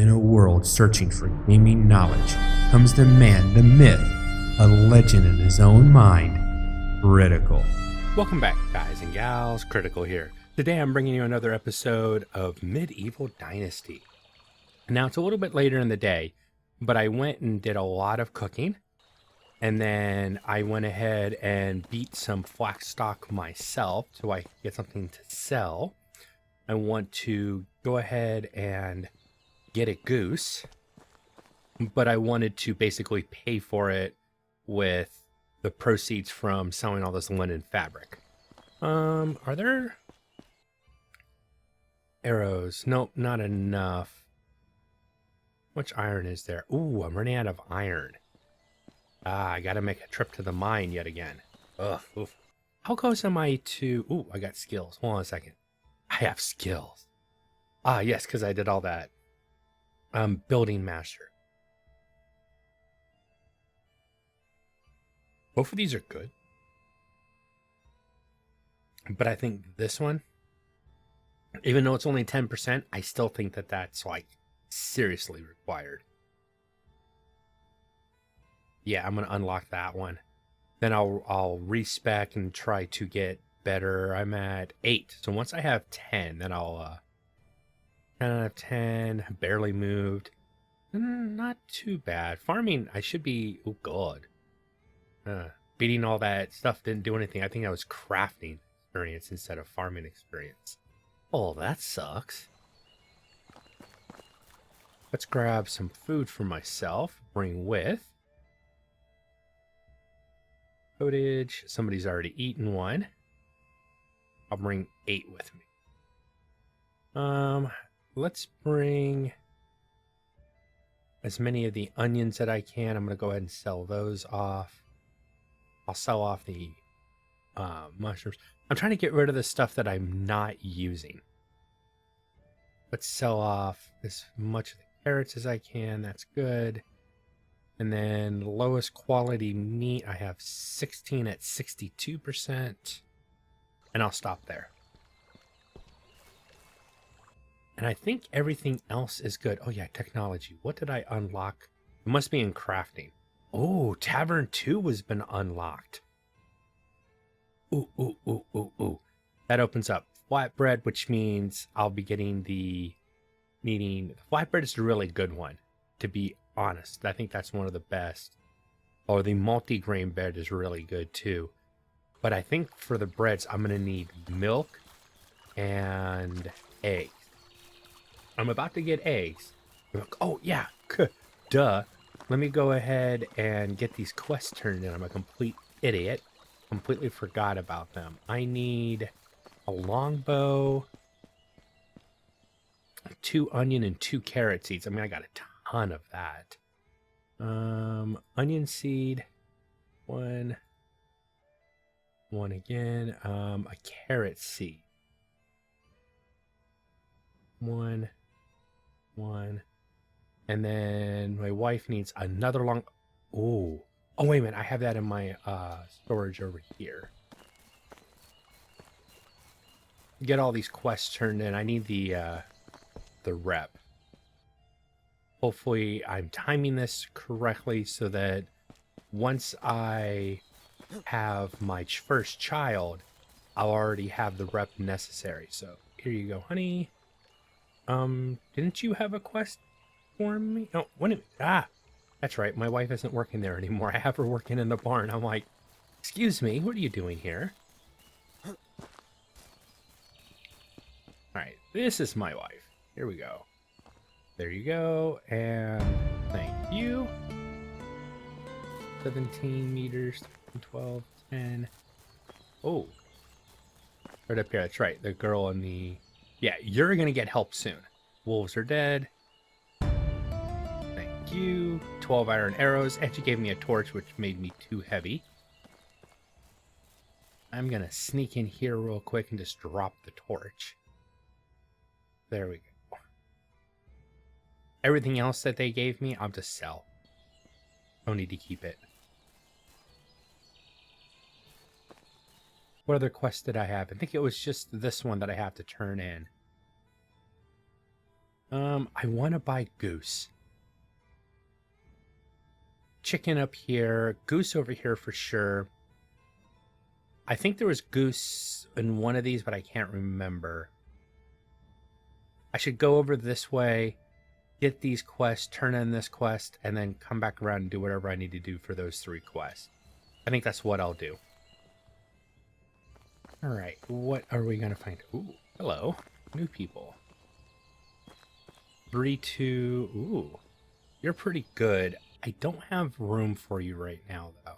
In a world searching for gaming knowledge comes the man, the myth, a legend in his own mind, Critical. Welcome back, guys and gals. Critical here. Today I'm bringing you another episode of Medieval Dynasty. Now it's a little bit later in the day, but I went and did a lot of cooking, and then I went ahead and beat some flax stock myself so I could get something to sell. I want to go ahead and get a goose, but I wanted to basically pay for it with the proceeds from selling all this linen fabric. Are there arrows? Nope, not enough. How much iron is there? Ooh, I'm running out of iron. I gotta make a trip to the mine yet again. Ugh, oof. How close am I to... Ooh, I got skills. Hold on a second. I have skills. Yes, because I did all that. Building master. Both of these are good. But I think this one, even though it's only 10%, I still think that that's like seriously required. Yeah, I'm going to unlock that one. Then I'll respec and try to get better. I'm at 8. So once I have 10, then I'll 10 out of 10, barely moved. Not too bad. Farming, I should be... Oh, God. Beating all that stuff didn't do anything. I think that was crafting experience instead of farming experience. Oh, that sucks. Let's grab some food for myself. Bring with. Footage. Somebody's already eaten one. I'll bring 8 with me. Let's bring as many of the onions that I can. I'm going to go ahead and sell those off. I'll sell off the mushrooms. I'm trying to get rid of the stuff that I'm not using. Let's sell off as much of the carrots as I can. That's good. And then lowest quality meat, I have 16 at 62%. And I'll stop there. And I think everything else is good. Oh yeah, technology. What did I unlock? It must be in crafting. Oh, Tavern 2 has been unlocked. Ooh. That opens up flatbread, which means I'll be getting the flatbread is a really good one, to be honest. I think that's one of the best. Or the multi-grain bread is really good too. But I think for the breads, I'm going to need milk and eggs. I'm about to get eggs. Oh, yeah. Duh. Let me go ahead and get these quests turned in. I'm a complete idiot. Completely forgot about them. I need a longbow, 2 onion, and 2 carrot seeds. I mean, I got a ton of that. Onion seed. One again. A carrot seed. One. And then my wife needs another long... Oh, wait a minute. I have that in my storage over here. Get all these quests turned in. I need the rep. Hopefully I'm timing this correctly so that once I have my first child, I'll already have the rep necessary. So here you go, honey. Didn't you have a quest for me? Oh, that's right. My wife isn't working there anymore. I have her working in the barn. I'm like, excuse me, what are you doing here? All right, this is my wife. Here we go. There you go. And thank you. 17 meters, 12, 10. Oh, right up here. That's right. The girl in the... Yeah, you're going to get help soon. Wolves are dead. Thank you. 12 iron arrows. And she gave me a torch, which made me too heavy. I'm going to sneak in here real quick and just drop the torch. There we go. Everything else that they gave me, I'll just sell. Don't need to keep it. What other quests did I have? I think it was just this one that I have to turn in. I want to buy goose. Chicken up here, goose over here for sure. I think there was goose in one of these, but I can't remember. I should go over this way, get these quests, turn in this quest, and then come back around and do whatever I need to do for those 3 quests. I think that's what I'll do. All right, what are we going to find? Ooh, hello, new people. 3, 2, ooh, you're pretty good. I don't have room for you right now, though.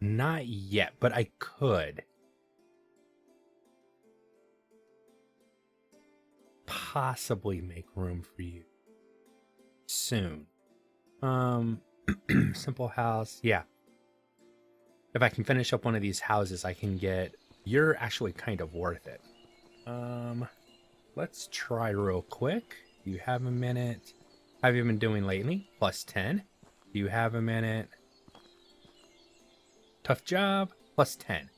Not yet, but I could. Possibly make room for you soon. Simple house. Yeah. If I can finish up one of these houses, I can get... You're actually kind of worth it. Let's try real quick. Do you have a minute? How have you been doing lately? Plus 10. Do you have a minute? Tough job. Plus 10.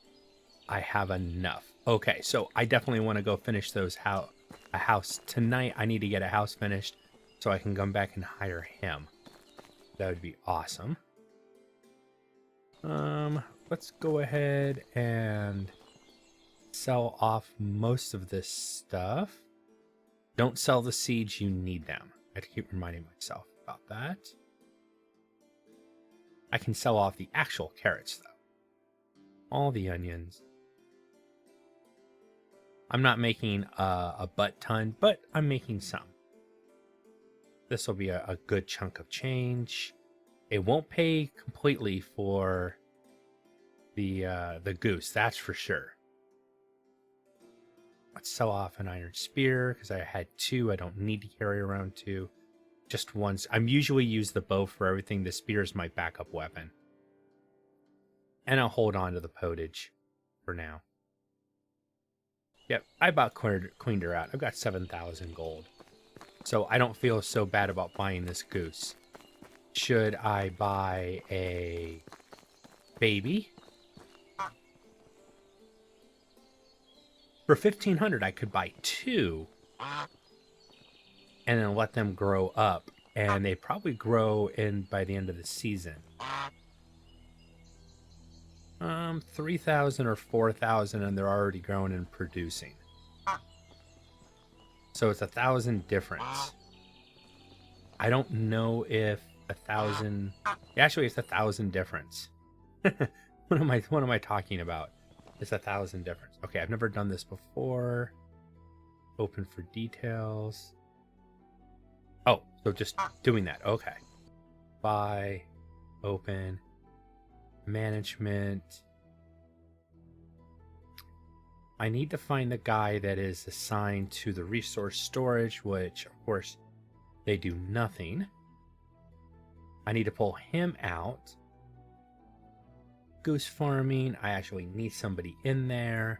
I have enough. Okay, so I definitely want to go finish those a house tonight. I need to get a house finished so I can come back and hire him. That would be awesome. Let's go ahead and sell off most of this stuff. Don't sell the seeds, you need them. I have to keep reminding myself about that. I can sell off the actual carrots, though. All the onions. I'm not making a butt ton, but I'm making some. This will be a good chunk of change. It won't pay completely for the goose, that's for sure. Let's sell off an iron spear because I had 2. I don't need to carry around 2. Just once. I'm usually use the bow for everything. The spear is my backup weapon. And I'll hold on to the potage for now. Yep, I about cleaned her out. I've got 7,000 gold. So I don't feel so bad about buying this goose. Should I buy a baby? For 1,500, I could buy 2 and then let them grow up. And they probably grow in by the end of the season. 3,000 or 4,000, and they're already grown and producing. So it's 1,000 difference. I don't know if 1,000. Actually, it's 1,000 difference. What am I talking about? It's 1,000 difference. Okay, I've never done this before. Open for details. Oh, so just doing that. Okay. Buy, open, management. I need to find the guy that is assigned to the resource storage, which, of course, they do nothing. I need to pull him out. Goose farming. I actually need somebody in there.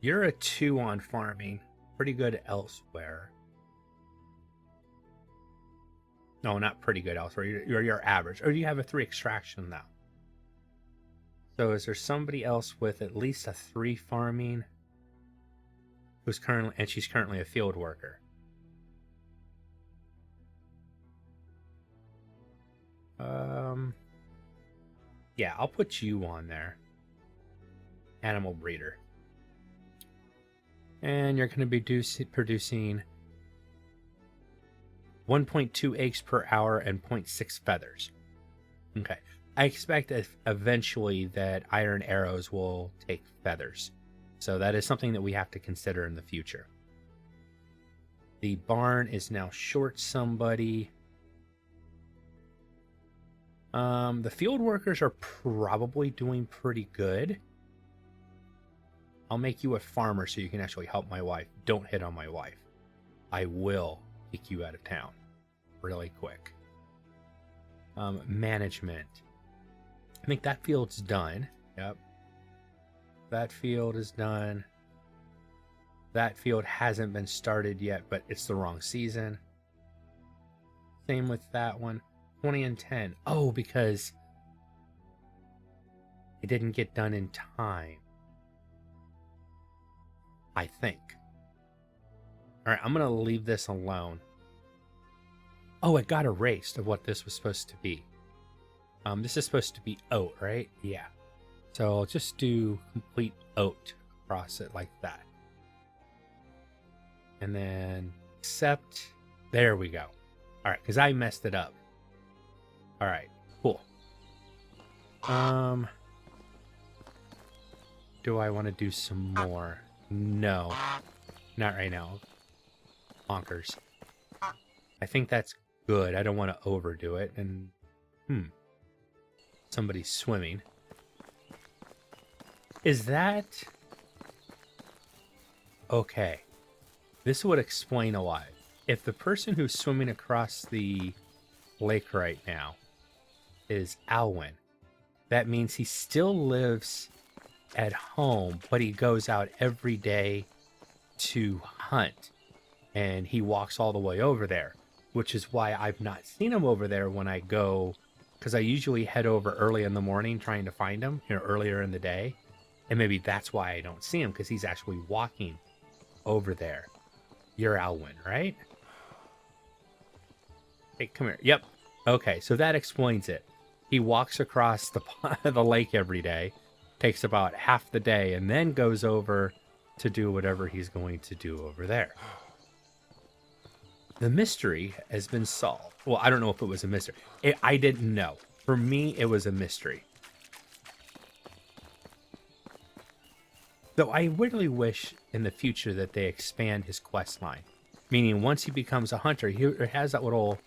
You're a 2 on farming. Pretty good elsewhere. No, not pretty good elsewhere. You're average. Or do you have a 3 extraction now? So is there somebody else with at least a 3 farming? Who's currently, and she's currently a field worker. Yeah, I'll put you on there. Animal breeder. And you're going to be producing 1.2 eggs per hour and 0.6 feathers. Okay. I expect eventually that iron arrows will take feathers. So that is something that we have to consider in the future. The barn is now short somebody. The field workers are probably doing pretty good. I'll make you a farmer so you can actually help my wife. Don't hit on my wife. I will kick you out of town really quick. Management. I think that field's done. Yep. That field is done. That field hasn't been started yet, but it's the wrong season. Same with that one. 20 and 10. Oh, because it didn't get done in time. I think. All right, I'm going to leave this alone. Oh, it got erased of what this was supposed to be. This is supposed to be oat, right? Yeah. So I'll just do complete oat across it like that. And then accept. There we go. All right, because I messed it up. All right, cool. Do I want to do some more? No, not right now. Bonkers. I think that's good. I don't want to overdo it. And somebody's swimming. Is that okay? This would explain a lot. If the person who's swimming across the lake right now is Alwyn, that means he still lives at home, but he goes out every day to hunt. And he walks all the way over there, which is why I've not seen him over there when I go, because I usually head over early in the morning trying to find him, earlier in the day. And maybe that's why I don't see him, because he's actually walking over there. You're Alwyn, right? Hey, come here. Yep. Okay, so that explains it. He walks across the lake every day, takes about half the day, and then goes over to do whatever he's going to do over there. The mystery has been solved. Well, I don't know if it was a mystery. I didn't know. For me, it was a mystery. Though I really wish in the future that they expand his quest line. Meaning once he becomes a hunter, he has that little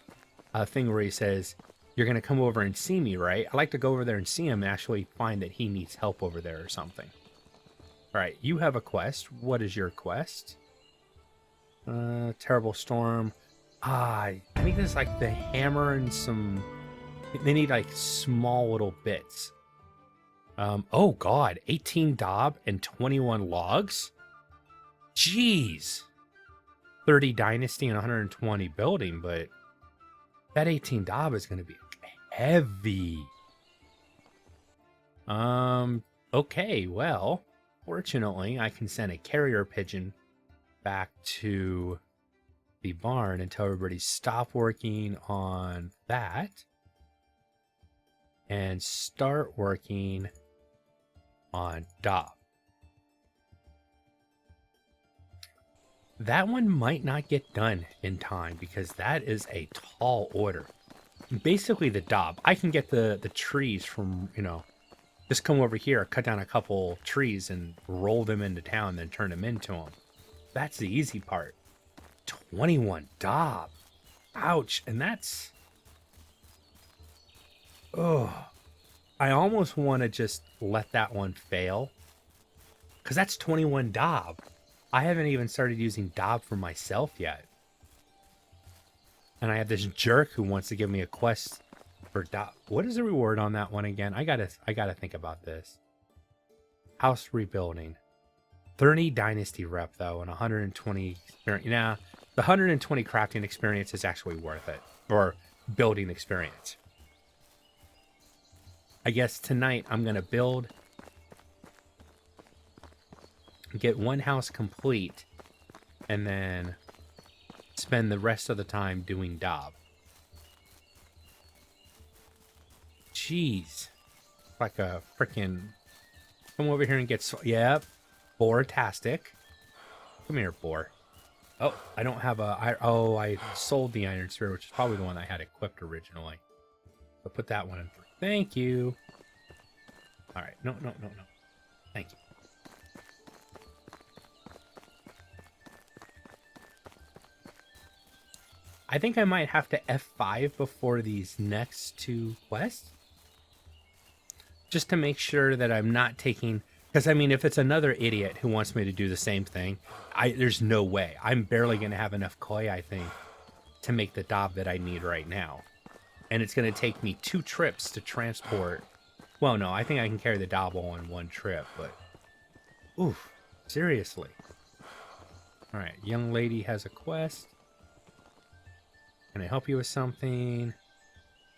thing where he says, you're going to come over and see me, right? I like to go over there and see him and actually find that he needs help over there or something. All right, you have a quest. What is your quest? Terrible storm. I think there's like the hammer and some... They need like small little bits. Oh God, 18 daub and 21 logs? Jeez. 30 dynasty and 120 building, but that 18 daub is going to be heavy. Okay, well, fortunately, I can send a carrier pigeon back to the barn and tell everybody stop working on that and start working on daub. That one might not get done in time because that is a tall order. Basically the daub, I can get the trees from, just come over here, cut down a couple trees and roll them into town, then turn them into them. That's the easy part. 21 daub. Ouch. And that's... Oh, I almost want to just let that one fail. Because that's 21 daub. I haven't even started using daub for myself yet. And I have this jerk who wants to give me a quest for daub. What is the reward on that one again? I gotta think about this. House rebuilding. 30 dynasty rep though, and 120 experience. Nah, the 120 crafting experience is actually worth it. Or building experience. I guess tonight I'm gonna build, get one house complete, and then spend the rest of the time doing daub. Jeez. Like a freaking... Come over here and get... Yep. Boar-tastic. Come here, boar. Oh, I don't have a... I sold the iron spear, which is probably the one I had equipped originally. So put that one in. Thank you. All right. No. Thank you. I think I might have to F5 before these next two quests. Just to make sure that I'm not taking... Because, I mean, if it's another idiot who wants me to do the same thing, there's no way. I'm barely going to have enough koi, I think, to make the daub that I need right now. And it's going to take me 2 trips to transport. Well, no, I think I can carry the daub all in 1 trip, but... Oof, seriously. All right, young lady has a quest. Can I help you with something?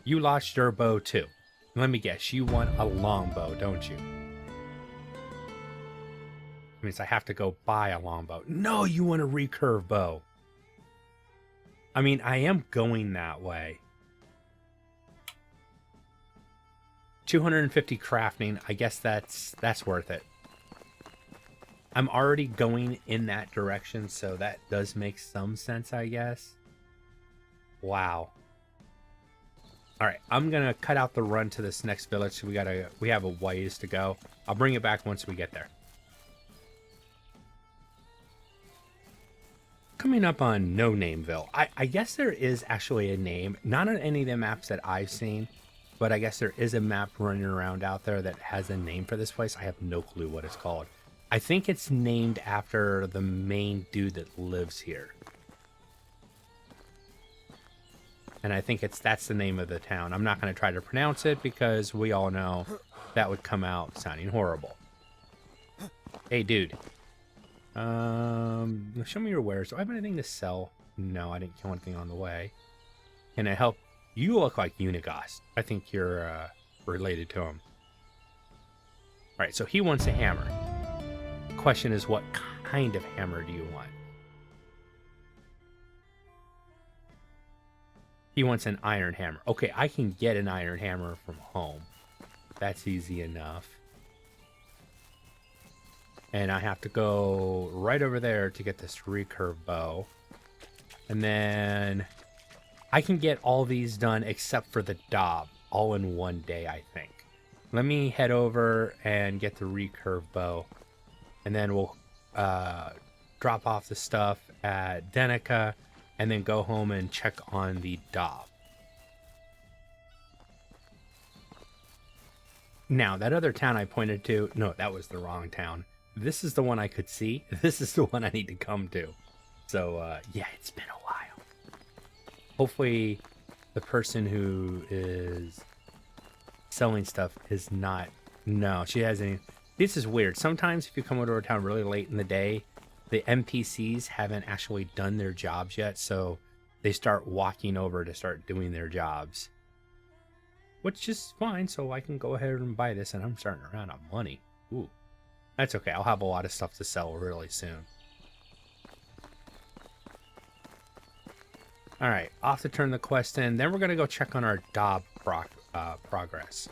You lost your bow too. Let me guess, you want a long bow, don't you? means I have to go buy a longbow. No, you want a recurve bow. I mean, I am going that way. 250 crafting. I guess that's worth it. I'm already going in that direction, so that does make some sense, I guess. Wow. All right, I'm gonna cut out the run to this next village. So we have a ways to go. I'll bring it back once we get there. Coming up on No Nameville. I guess there is actually a name, not on any of the maps that I've seen, but I guess there is a map running around out there that has a name for this place. I have no clue what it's called. I think it's named after the main dude that lives here. And I think that's the name of the town. I'm not going to try to pronounce it because we all know that would come out sounding horrible. Hey, dude. Show me your wares. Do I have anything to sell? No, I didn't kill anything on the way. Can I help? You look like Unigast. I think you're related to him. All right, so he wants a hammer. The question is, what kind of hammer do you want? He wants an iron hammer. Okay, I can get an iron hammer from home. That's easy enough. And I have to go right over there to get this recurve bow. And then I can get all these done except for the daub all in one day, I think. Let me head over and get the recurve bow. And then we'll drop off the stuff at Denica and then go home and check on the daub. Now, that other town I pointed to, no, that was the wrong town. This is the one I could see. This is the one I need to come to. So, yeah, it's been a while. Hopefully, the person who is selling stuff is not... No, she hasn't... This is weird. Sometimes if you come over to a town really late in the day, the NPCs haven't actually done their jobs yet, so they start walking over to start doing their jobs. Which is fine, so I can go ahead and buy this, and I'm starting to run out of money. Ooh. That's okay. I'll have a lot of stuff to sell really soon. All right, off to turn the quest in. Then we're going to go check on our daub progress.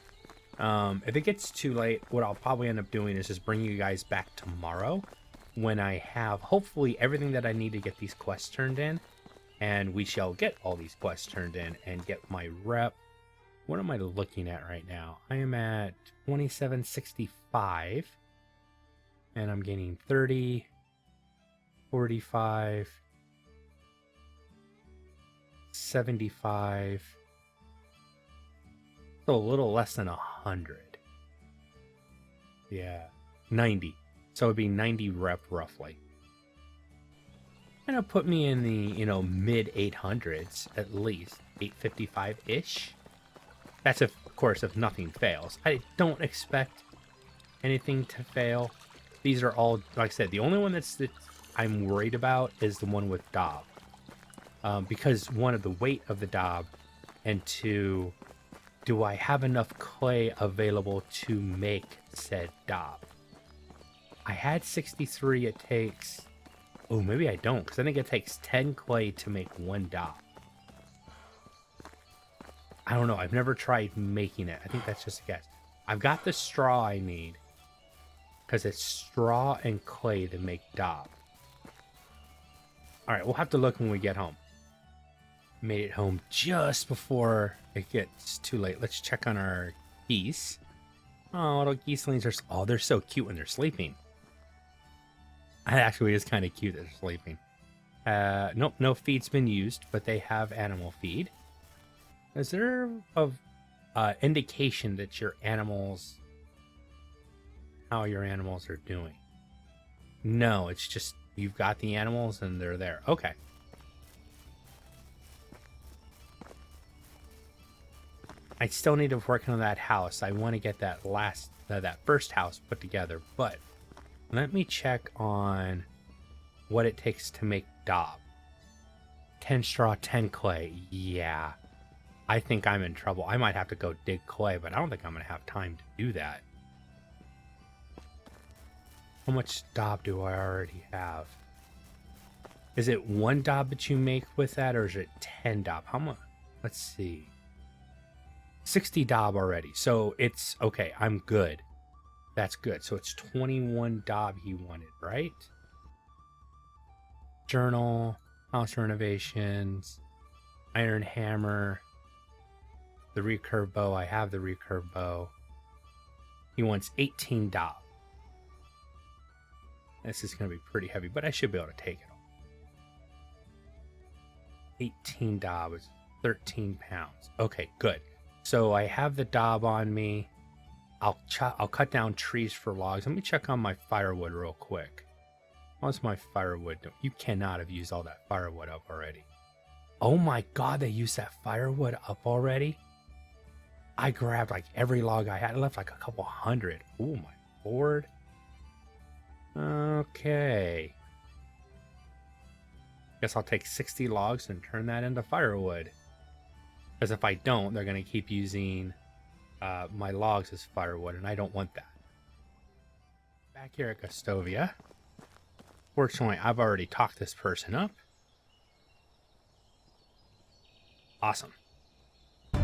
If it gets too late, what I'll probably end up doing is just bring you guys back tomorrow when I have, hopefully, everything that I need to get these quests turned in. And we shall get all these quests turned in and get my rep. What am I looking at right now? I am at 2765. And I'm gaining 30, 45, 75. So a little less than 100. Yeah, 90. So it'd be 90 rep roughly. And it'll put me in the, mid 800s at least. 855-ish. That's, of course, if nothing fails. I don't expect anything to fail. These are all, like I said, the only one that I'm worried about is the one with daub. Because one, of the weight of the daub, and two, do I have enough clay available to make said daub? I had 63, it takes... Oh, maybe I don't, because I think it takes 10 clay to make one daub. I don't know, I've never tried making it. I think that's just a guess. I've got the straw I need. Because it's straw and clay to make daub. Alright, we'll have to look when we get home. Made it home just before it gets too late. Let's check on our geese. Oh, little geeselings are... Oh, they're so cute when they're sleeping. It actually is kind of cute that they're sleeping. Nope, no feed's been used, but they have animal feed. Is there a indication that your animals... how your animals are doing? No, it's just you've got the animals and they're there. Okay. I still need to work on that house. I want to get that that first house put together, but let me check on what it takes to make daub. 10 straw, 10 clay. Yeah. I think I'm in trouble. I might have to go dig clay, but I don't think I'm going to have time to do that. How much daub do I already have? Is it 1 daub that you make with that, or is it 10 daub? How much? Let's see. 60 daub already. So it's okay. I'm good. That's good. So it's 21 daub he wanted, right? Journal, house renovations, iron hammer, the recurve bow. I have the recurve bow. He wants 18 daub. This is going to be pretty heavy, but I should be able to take it all. 18 daub is 13 pounds. Okay, good. So I have the daub on me. I'll cut down trees for logs. Let me check on my firewood real quick. How's my firewood doing? You cannot have used all that firewood up already. Oh my god, they used that firewood up already? I grabbed like every log I had. I left like a couple hundred. Oh my lord. Okay. Guess I'll take 60 logs and turn that into firewood. Because if I don't, they're going to keep using my logs as firewood, and I don't want that. Back here at Gustovia. Fortunately, I've already talked this person up. Awesome. Now,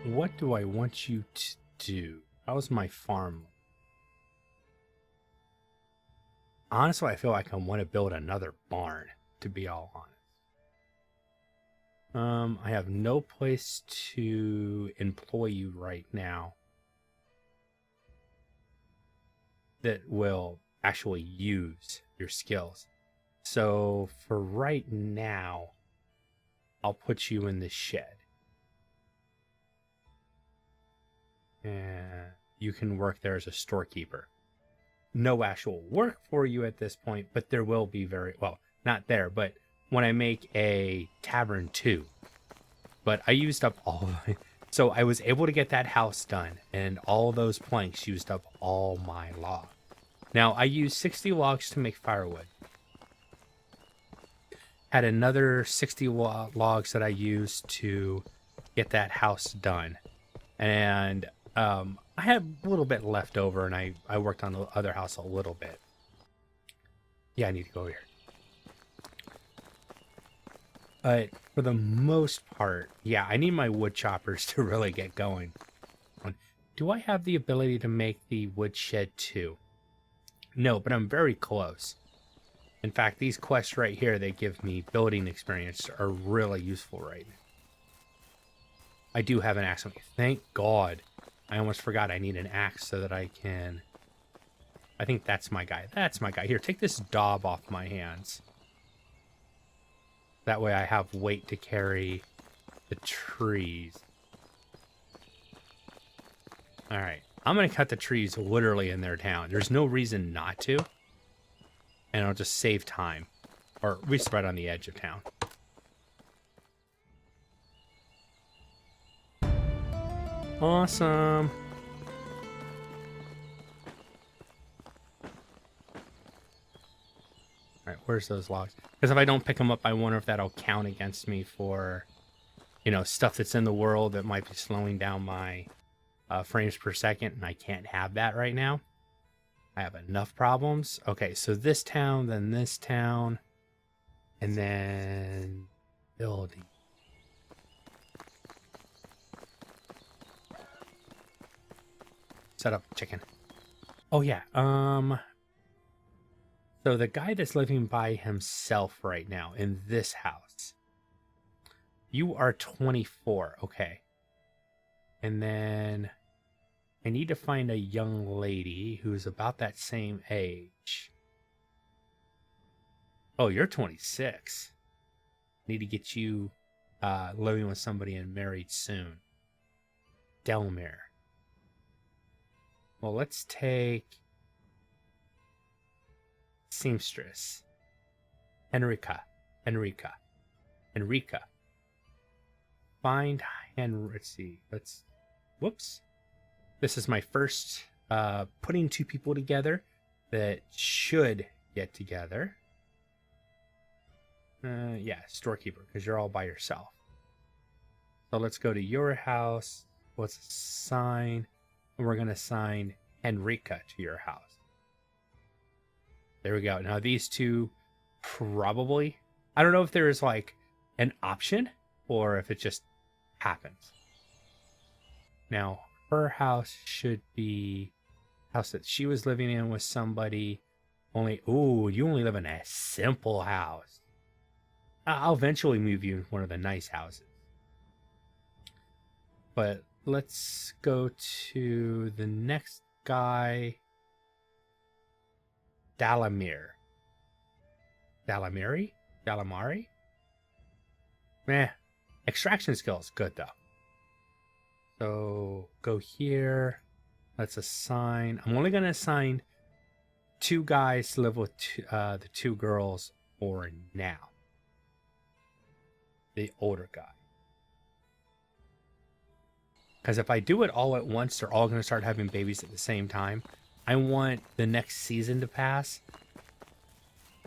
what do I want you to do? How's my farm? Honestly, I feel like I want to build another barn, to be all honest. I have no place to employ you right now that will actually use your skills. So for right now, I'll put you in the shed. And you can work there as a storekeeper. No actual work for you at this point, but there will be not there, but when I make a tavern too. But I used up all of it. So I was able to get that house done, and all those planks used up all my logs. Now, I used 60 logs to make firewood. Had another 60 logs that I used to get that house done. And I had a little bit left over, and I worked on the other house a little bit. Yeah, I need to go here. But for the most part, yeah, I need my wood choppers to really get going. Do I have the ability to make the wood shed too? No, but I'm very close. In fact, these quests right here, they give me building experience, are really useful right now. I do have an axe on me. Thank God. I almost forgot I need an axe so that I can... I think that's my guy. That's my guy. Here, take this daub off my hands. That way I have weight to carry the trees. Alright. I'm going to cut the trees literally in their town. There's no reason not to. And it'll just save time. Or we spread on the edge of town. Awesome. Alright, where's those logs? Because if I don't pick them up, I wonder if that'll count against me for, stuff that's in the world that might be slowing down my frames per second, and I can't have that right now. I have enough problems. Okay, so this town, then this town, and then building. Set up chicken. Oh yeah, so the guy that's living by himself right now in this house, you are 24, okay. And then I need to find a young lady who's about that same age. Oh, you're 26. Need to get you living with somebody and married soon. Delmere. Well, let's take seamstress. Enrica. Find let's see. Whoops. This is my first putting two people together that should get together. Yeah, storekeeper, because you're all by yourself. So let's go to your house. Let's assign. And we're going to assign Henrika to your house. There we go. Now these two probably, I don't know if there is like an option or if it just happens. Now her house should be house that she was living in with somebody. You only live in a simple house. I'll eventually move you in one of the nice houses. But let's go to the next guy. Dalamari? Meh. Extraction skills, good though. So go here. Let's assign. I'm only going to assign 2 guys to live with the 2 girls for now. The older guy. Because if I do it all at once, they're all going to start having babies at the same time. I want the next season to pass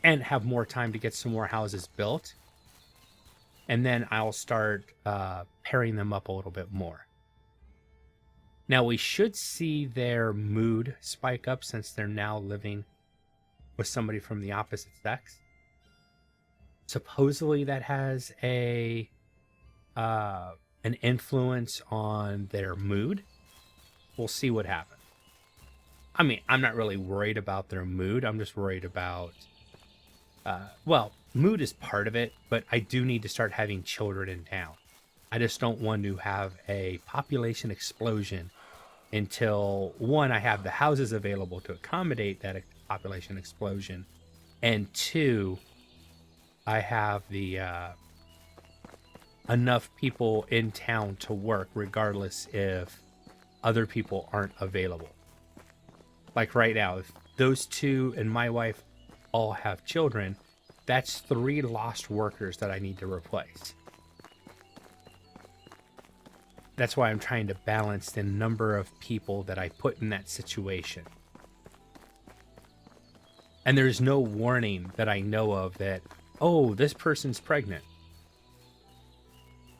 and have more time to get some more houses built. And then I'll start pairing them up a little bit more. Now we should see their mood spike up since they're now living with somebody from the opposite sex. Supposedly that has an influence on their mood. We'll see what happens. I mean, I'm not really worried about their mood. I'm just worried about, mood is part of it, but I do need to start having children in town. I just don't want to have a population explosion until, 1, I have the houses available to accommodate that population explosion, and 2, I have the enough people in town to work regardless if other people aren't available. Like right now, if those 2 and my wife all have children, that's 3 lost workers that I need to replace. That's why I'm trying to balance the number of people that I put in that situation. And there's no warning that I know of that, oh, this person's pregnant.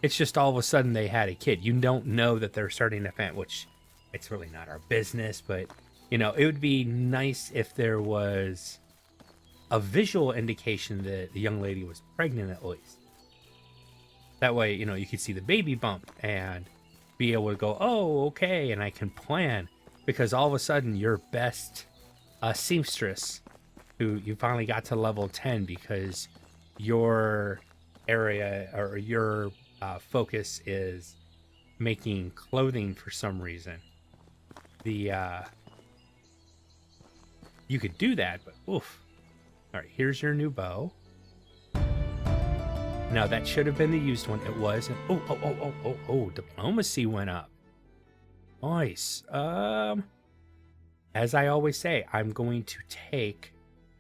It's just all of a sudden they had a kid. You don't know that they're starting a family, which it's really not our business, but you know, it would be nice if there was a visual indication that the young lady was pregnant at least. That way, you know, you could see the baby bump and be able to go, oh, okay, and I can plan. Because all of a sudden, your best seamstress, who you finally got to level 10 because your area or your focus is making clothing for some reason. You could do that, but oof. All right, here's your new bow. Now that should have been the used one. It was. Oh, diplomacy went up. Nice. As I always say, I'm going to take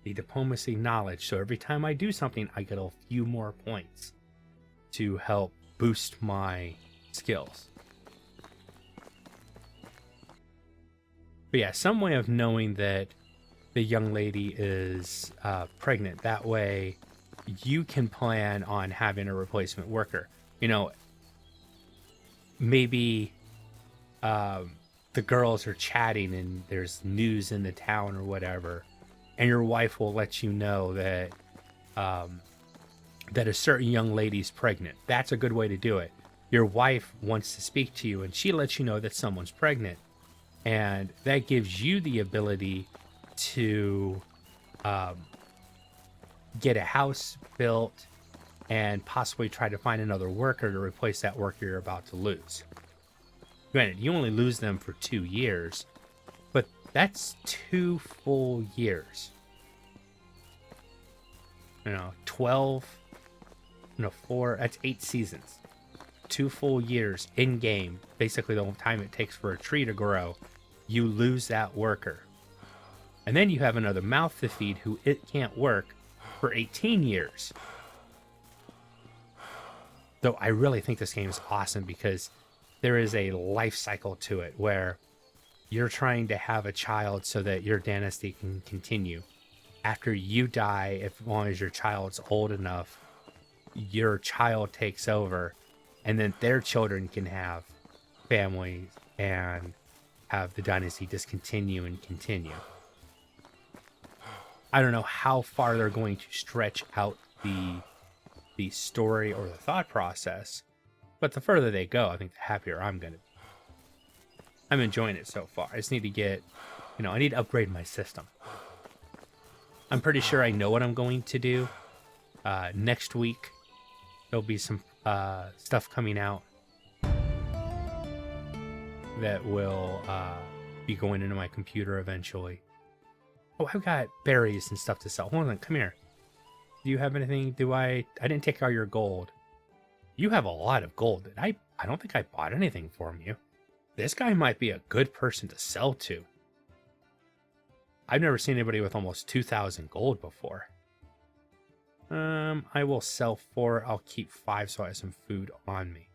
the diplomacy knowledge. So every time I do something, I get a few more points to help boost my skills. But yeah, some way of knowing that the young lady is pregnant. That way you can plan on having a replacement worker. You know, maybe the girls are chatting and there's news in the town or whatever, and your wife will let you know that that a certain young lady's pregnant. That's a good way to do it. Your wife wants to speak to you and she lets you know that someone's pregnant, and that gives you the ability to get a house built and possibly try to find another worker to replace that worker you're about to lose. Granted, you only lose them for 2 years, but that's 2 full years. You know, 4, that's 8 seasons. 2 full years in game, basically the whole time it takes for a tree to grow, you lose that worker. And then you have another mouth to feed who it can't work for 18 years. Though I really think this game is awesome because there is a life cycle to it where you're trying to have a child so that your dynasty can continue. After you die, as long as your child's old enough, your child takes over, and then their children can have families and have the dynasty discontinue and continue. I don't know how far they're going to stretch out the story or the thought process, but the further they go, I think the happier I'm going to be. I'm enjoying it so far. I just need to get, I need to upgrade my system. I'm pretty sure I know what I'm going to do. Next week, there'll be some stuff coming out that will be going into my computer eventually. Oh, I've got berries and stuff to sell. Hold on, come here. Do you have anything? I didn't take all your gold. You have a lot of gold. I don't think I bought anything from you. This guy might be a good person to sell to. I've never seen anybody with almost 2,000 gold before. I will sell 4. I'll keep 5 so I have some food on me.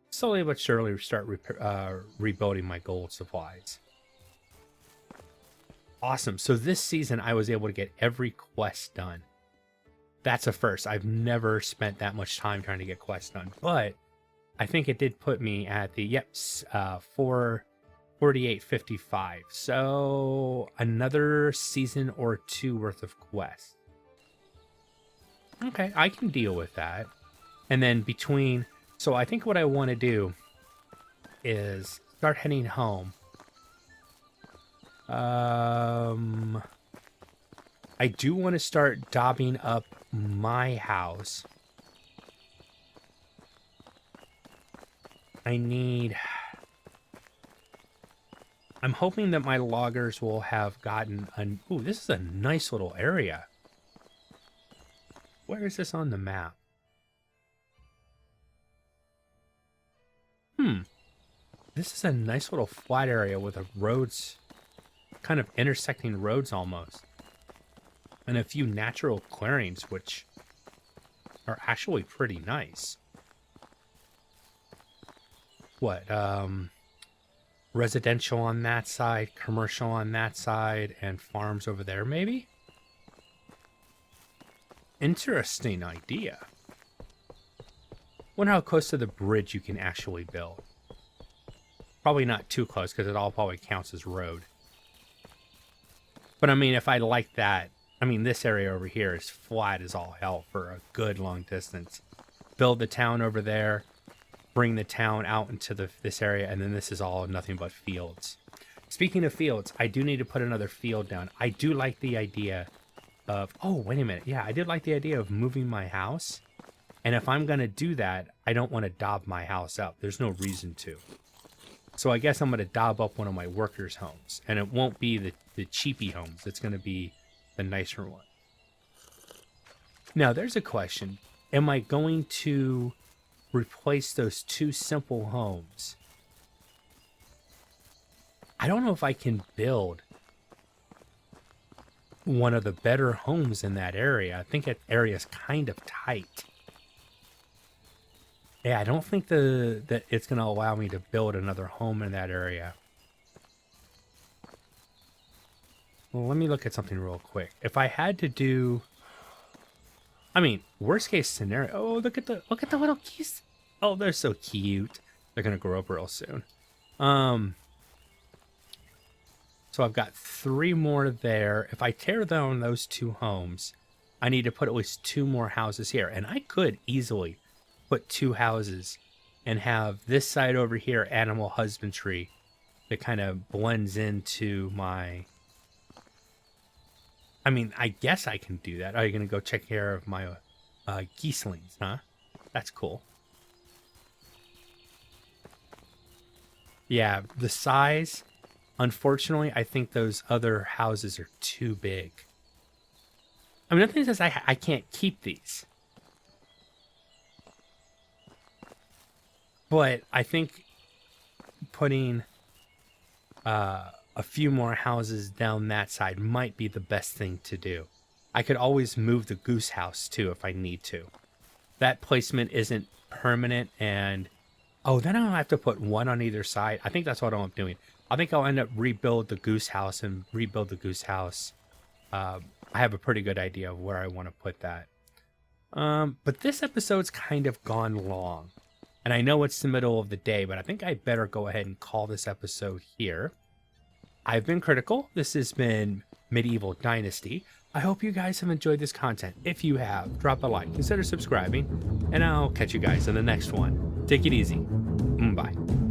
Slowly but surely start rebuilding my gold supplies. Awesome. So this season I was able to get every quest done. That's a first. I've never spent that much time trying to get quests done, but I think it did put me at the 448.55. So another season or 2 worth of quests. Okay, I can deal with that. And then so I think what I want to do is start heading home. I do want to start daubing up my house. I'm hoping that my loggers will have gotten ooh, this is a nice little area. Where is this on the map? This is a nice little flat area with roads, kind of intersecting roads almost. And a few natural clearings, which are actually pretty nice. What, residential on that side, commercial on that side, and farms over there, maybe? Interesting idea. Wonder how close to the bridge you can actually build. Probably not too close, because it all probably counts as road. But I mean, if I like that, I mean, this area over here is flat as all hell for a good long distance. Build the town over there, bring the town out into this area, and then this is all nothing but fields. Speaking of fields, I do need to put another field down. I do like the idea of, oh, wait a minute. Yeah, I did like the idea of moving my house. And if I'm going to do that, I don't want to daub my house up. There's no reason to. So I guess I'm going to daub up one of my workers' homes. And it won't be the cheapy homes. It's going to be the nicer one. Now, there's a question. Am I going to replace those 2 simple homes? I don't know if I can build one of the better homes in that area. I think that area is kind of tight. Yeah, I don't think that it's going to allow me to build another home in that area. Well, let me look at something real quick. If I had to do, I mean, worst case scenario. Oh, look at the little geese. Oh, they're so cute. They're going to grow up real soon. So I've got 3 more there. If I tear down those 2 homes, I need to put at least 2 more houses here. And I could easily put 2 houses and have this side over here, animal husbandry, that kind of blends into my... I mean, I guess I can do that. Are you going to go check care of my geeselings, huh? That's cool. Yeah, the size... Unfortunately, I think those other houses are too big. I mean, nothing says I can't keep these. But I think putting a few more houses down that side might be the best thing to do. I could always move the goose house too if I need to. That placement isn't permanent, and oh, then I'll have to put 1 on either side. I think that's what I'm doing. I think I'll end up rebuild the goose house and rebuild the goose house. I have a pretty good idea of where I want to put that. But this episode's kind of gone long. And I know it's the middle of the day, but I think I better go ahead and call this episode here. I've been Critical. This has been Medieval Dynasty. I hope you guys have enjoyed this content. If you have, drop a like, consider subscribing, and I'll catch you guys in the next one. Take it easy. Bye.